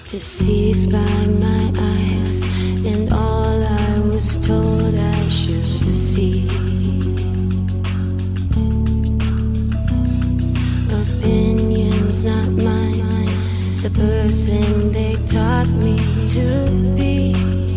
deceived by my eyes, and all I was told I should see. Opinions not mine, the person they taught me to be.